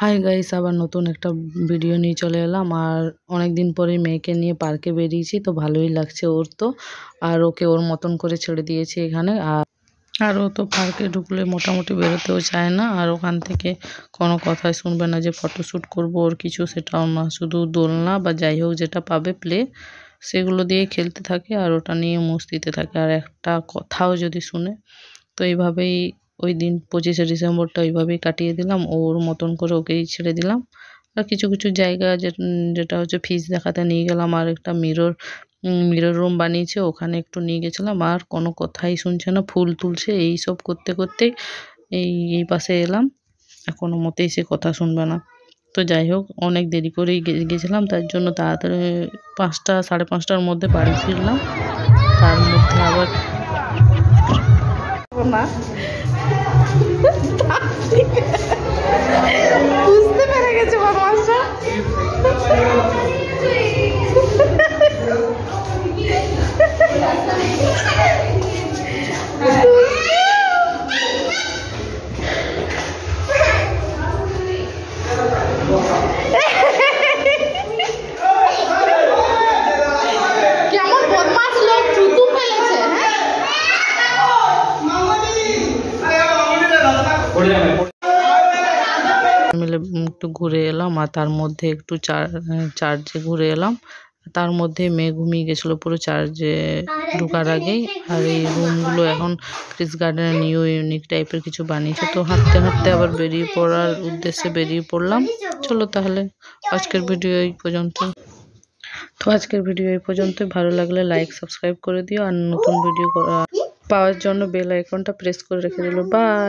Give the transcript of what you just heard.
Hi guys, আবার নতুন একটা ভিডিও নিয়ে চলে এলাম। আর অনেক দিন পরে মেয়েকে নিয়ে পার্কে বেরিয়েছি, তো ভালোই লাগছে ওর তো। আর ওকে ওর মতন করে ছেড়ে দিয়েছি এখানে। আর ও তো পার্কে ঢুকলে মোটামুটি বেরোতেও চায় না। আর ওখান থেকে কোনো কথাই শুনবে না যে ফটোশ্যুট করব ওর কিছু, সেটাও না। শুধু দোলনা বা যাই হোক যেটা পাবে প্লে, সেগুলো দিয়ে খেলতে থাকে আর ওটা নিয়ে মস্তিতে থাকে। আর একটা কথাও যদি শুনে, তো এইভাবেই ওই দিন 25শে ডিসেম্বরটা ওইভাবেই কাটিয়ে দিলাম। ওর মতন করে ওকেই ছেড়ে দিলাম। আর কিছু কিছু জায়গা যেটা হচ্ছে ফিশ দেখাতে নিয়ে গেলাম। আর একটা মিরর রুম বানিয়েছে, ওখানে একটু নিয়ে গেছিলাম। আর কোনো কথাই শুনছে না, ফুল তুলছে, এইসব করতে করতেই এই পাশে এলাম। আর কোনো মতেই সে কথা শুনবে না। তো যাই হোক, অনেক দেরি করেই গেছিলাম, তার জন্য তাড়াতাড়ি 5টা 5:30টার মধ্যে বাড়ি ফিরলাম। তার মধ্যে আবার না বুঝতে পেরে গেছে বদমাশটা। কেমন বদমাশ লোক, থুতু ফেলেছে। মিলে একটু ঘুরে এলাম। আর তার মধ্যে একটু চার্চে ঘুরে এলাম। তার মধ্যে মেয়ে ঘুমিয়ে গেছিলো পুরো চার্চে ঢোকার আগেই। আর এই রুমগুলো এখন ক্রিস গার্ডেনের নিউ ইউনিক টাইপের কিছু বানিয়েছে। তো হাঁটতে হাঁটতে আবার বেরিয়ে পড়ার উদ্দেশ্যে বেরিয়ে পড়লাম। চলো তাহলে আজকের ভিডিও এই পর্যন্ত। ভালো লাগলে লাইক সাবস্ক্রাইব করে দিও। আর নতুন ভিডিও পাওয়ার জন্য বেল আইকনটা প্রেস করে রেখে দিল। বাই।